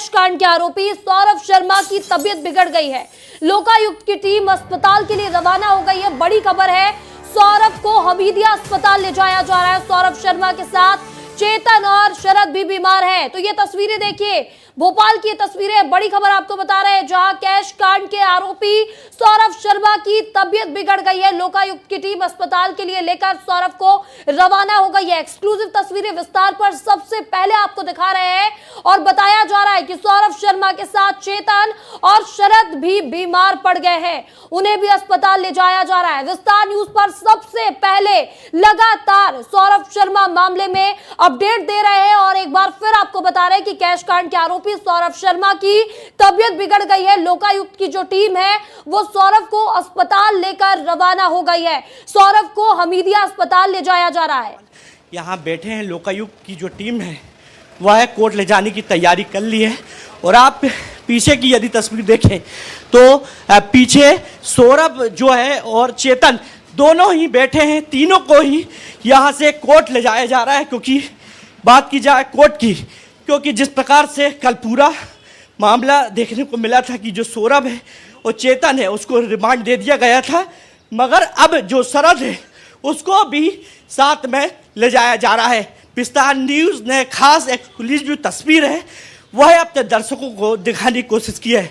Cash कांड के आरोपी सौरभ शर्मा की तबीयत बिगड़ गई है। लोकायुक्त की टीम अस्पताल के लिए रवाना हो गई है। बड़ी खबर है, सौरभ को हमीदिया अस्पताल ले जाया जा रहा है। सौरभ शर्मा के साथ चेतन और शरद भी बीमार है। तो ये तस्वीरें देखिए, भोपाल की तस्वीरें। बड़ी खबर आपको बता रहे हैं, जहां कैश कांड के आरोपी सौरभ शर्मा की तबीयत बिगड़ गई है। लोकायुक्त की टीम अस्पताल के लिए लेकर सौरभ को रवाना हो गई है। एक्सक्लूसिव तस्वीरें विस्तार पर सबसे पहले आपको दिखा रहे हैं और बताया जा रहा है कि सौरभ शर्मा के साथ चेतन और शरद भी बीमार पड़ गए हैं। उन्हें भी अस्पताल ले जाया जा रहा है। विस्तार न्यूज पर सबसे पहले लगातार सौरभ शर्मा मामले में अपडेट दे रहे हैं और एक बार फिर आपको बता रहे हैं कि कैश कांड के आरोपी सौरभ शर्मा की तबीयत बिगड़ गई है। लोकायुक्त की जो टीम है वो सौरभ को अस्पताल लेकर रवाना हो गई है। सौरभ को हमीदिया अस्पताल ले जाया जा रहा है। यहाँ बैठे हैं, लोकायुक्त की जो टीम है वह कोर्ट ले जाने की तैयारी कर ली है। और आप पीछे की यदि तस्वीर देखें तो पीछे सौरभ जो है और चेतन दोनों ही बैठे हैं। तीनों को ही यहाँ से कोर्ट ले जाया जा रहा है। क्योंकि बात की जाए कोर्ट की, क्योंकि जिस प्रकार से कल पूरा मामला देखने को मिला था कि जो सौरभ है और चेतन है उसको रिमांड दे दिया गया था, मगर अब जो शरद है उसको भी साथ में ले जाया जा रहा है। विस्तार न्यूज़ ने खास एक्सक्लूसिव जो तस्वीर है वह अपने दर्शकों को दिखाने की कोशिश की है।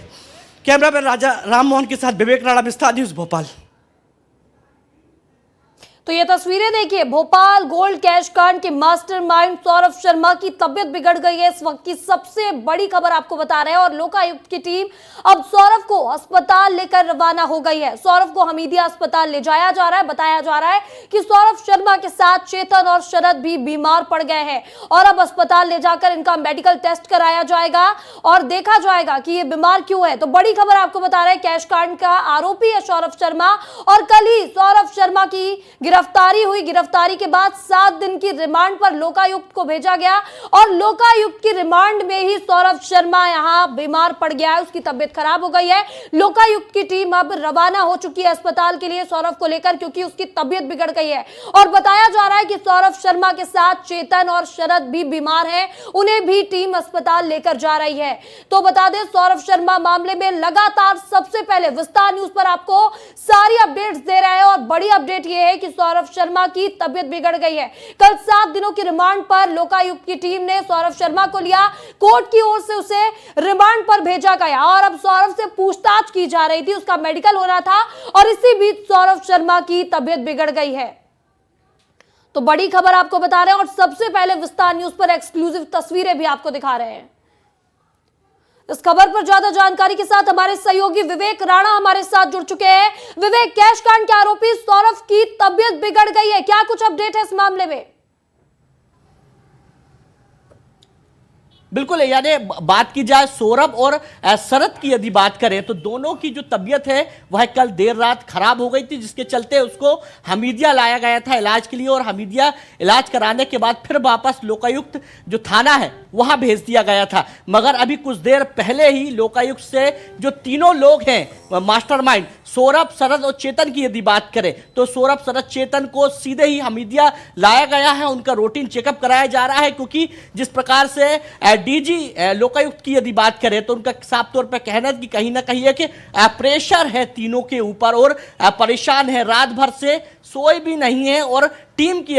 कैमरामैन राजा राम मोहन के साथ विवेक राणा, विस्तार न्यूज़ भोपाल। तो ये तस्वीरें देखिए, भोपाल गोल्ड कैश कांड के मास्टरमाइंड सौरभ शर्मा की तबीयत बिगड़ गई है। इस वक्त की सबसे बड़ी खबर आपको बता रहे हैं और लोकायुक्त की टीम अब सौरभ को अस्पताल लेकर रवाना हो गई है। सौरभ को हमीदिया अस्पताल ले जाया जा रहा है। बताया जा रहा है कि सौरभ शर्मा के साथ चेतन और शरद भी बीमार पड़ गए हैं और अब अस्पताल ले जाकर इनका मेडिकल टेस्ट कराया जाएगा और देखा जाएगा कि ये बीमार क्यों है। तो बड़ी खबर आपको बता रहे हैं, कैश कांड का आरोपी है सौरभ शर्मा और कल ही सौरभ शर्मा की गिरफ्तारी हुई। गिरफ्तारी के बाद 7 दिन की रिमांड पर लोकायुक्त को भेजा गया और लोकायुक्त की रिमांड में ही सौरभ शर्मा यहां बीमार पड़ गया है। उसकी तबीयत खराब हो गई है। लोकायुक्त की टीम अब रवाना हो चुकी है अस्पताल के लिए सौरभ को लेकर, क्योंकि उसकी तबीयत बिगड़ गई है। और बताया जा रहा है कि सौरभ शर्मा के साथ चेतन और शरद भी बीमार हैं, उन्हें भी टीम अस्पताल लेकर जा रही है। तो बता दें, सौरभ शर्मा मामले में लगातार सबसे पहले विस्तार न्यूज पर आपको सारी अपडेट्स दे रहे हैं और बड़ी अपडेट यह है कि सौरभ शर्मा की तबीयत बिगड़ गई है। कल 7 दिनों की रिमांड पर लोकायुक्त की टीम ने सौरभ शर्मा को लिया। कोर्ट की ओर से उसे रिमांड पर भेजा गया और अब सौरभ से पूछताछ की जा रही थी, उसका मेडिकल होना था और इसी बीच सौरभ शर्मा की तबीयत बिगड़ गई है। तो बड़ी खबर आपको बता रहे हैं और सबसे पहले विस्तार न्यूज पर एक्सक्लूसिव तस्वीरें भी आपको दिखा रहे हैं। इस खबर पर ज्यादा जानकारी के साथ हमारे सहयोगी विवेक राणा हमारे साथ जुड़ चुके हैं। विवेक, कैश कांड के आरोपी सौरभ की तबीयत बिगड़ गई है, क्या कुछ अपडेट है इस मामले में? बिल्कुल, यानी बात की जाए सौरभ और शरद की यदि बात करें तो दोनों की जो तबीयत है वह कल देर रात खराब हो गई थी, जिसके चलते उसको हमीदिया लाया गया था इलाज के लिए और हमीदिया इलाज कराने के बाद फिर वापस लोकायुक्त जो थाना है वहां भेज दिया गया था। मगर अभी कुछ देर पहले ही लोकायुक्त से जो तीनों लोग हैं मास्टरमाइंड सौरभ, शरद और चेतन की यदि बात करें तो सौरभ, शरद, चेतन को सीधे ही हमीदिया लाया गया है। उनका रूटीन चेकअप कराया जा रहा है, क्योंकि जिस प्रकार से डीजी लोकायुक्त की यदि बात करें तो उनका साफ तौर पर कहना है कि कहीं ना कहीं है कि प्रेशर है तीनों के ऊपर और परेशान है, रात भर से सोए भी नहीं है। और टीम की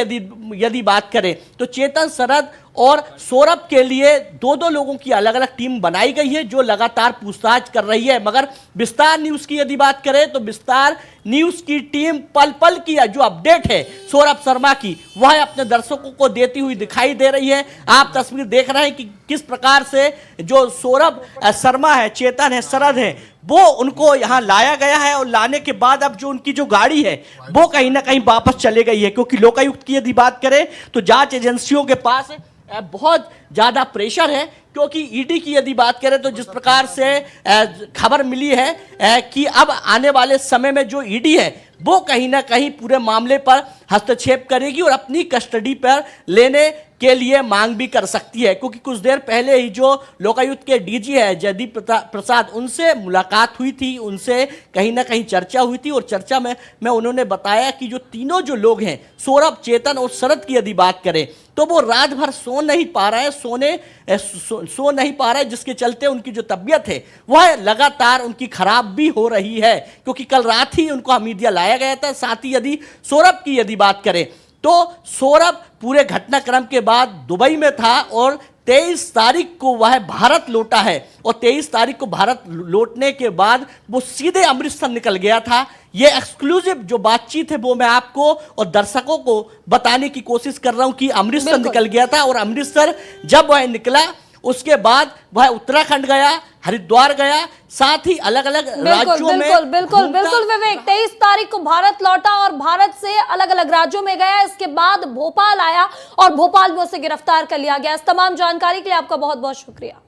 यदि बात करें तो चेतन, शरद और सौरभ के लिए दो लोगों की अलग अलग टीम बनाई गई है जो लगातार पूछताछ कर रही है। मगर विस्तार न्यूज की यदि बात करें तो विस्तार न्यूज की टीम पल पल की जो अपडेट है सौरभ शर्मा की वह अपने दर्शकों को देती हुई दिखाई दे रही है। आप तस्वीर देख रहे हैं कि किस प्रकार से जो सौरभ शर्मा है, चेतन है, शरद है, वो उनको यहाँ लाया गया है और लाने के बाद अब जो उनकी जो गाड़ी है वो कहीं ना कहीं वापस चले गई है। क्योंकि लोकायुक्त की यदि बात करें तो जांच एजेंसियों के पास बहुत ज्यादा प्रेशर है। क्योंकि ईडी की यदि बात करें तो जिस प्रकार से खबर मिली है कि अब आने वाले समय में जो ईडी है वो कहीं ना कहीं पूरे मामले पर हस्तक्षेप करेगी और अपनी कस्टडी पर लेने के लिए मांग भी कर सकती है। क्योंकि कुछ देर पहले ही जो लोकायुक्त के डीजी है जयदीप प्रसाद, उनसे मुलाकात हुई थी, उनसे कहीं ना कहीं चर्चा हुई थी और चर्चा में उन्होंने बताया कि जो तीनों जो लोग हैं, सौरभ, चेतन और शरद की यदि बात करें तो वो रात भर सो नहीं पा रहे हैं, सो नहीं पा रहे, जिसके चलते उनकी जो तबीयत है वह लगातार उनकी खराब भी हो रही है। क्योंकि कल रात ही उनको हमीदिया लाया गया था। साथ ही यदि सौरभ की यदि बात करें तो सौरभ पूरे घटनाक्रम के बाद दुबई में था और 23 तारीख को वह भारत लौटा है और 23 तारीख को भारत लौटने के बाद वो सीधे अमृतसर निकल गया था। ये एक्सक्लूसिव जो बातचीत है वो मैं आपको और दर्शकों को बताने की कोशिश कर रहा हूं कि अमृतसर निकल गया था और अमृतसर जब वह निकला उसके बाद वह उत्तराखंड गया, हरिद्वार गया, साथ ही अलग अलग राज्यों में बिल्कुल विवेक, 23 तारीख को भारत लौटा और भारत से अलग अलग राज्यों में गया। इसके बाद भोपाल आया और भोपाल में उसे गिरफ्तार कर लिया गया। इस तमाम जानकारी के लिए आपका बहुत बहुत शुक्रिया।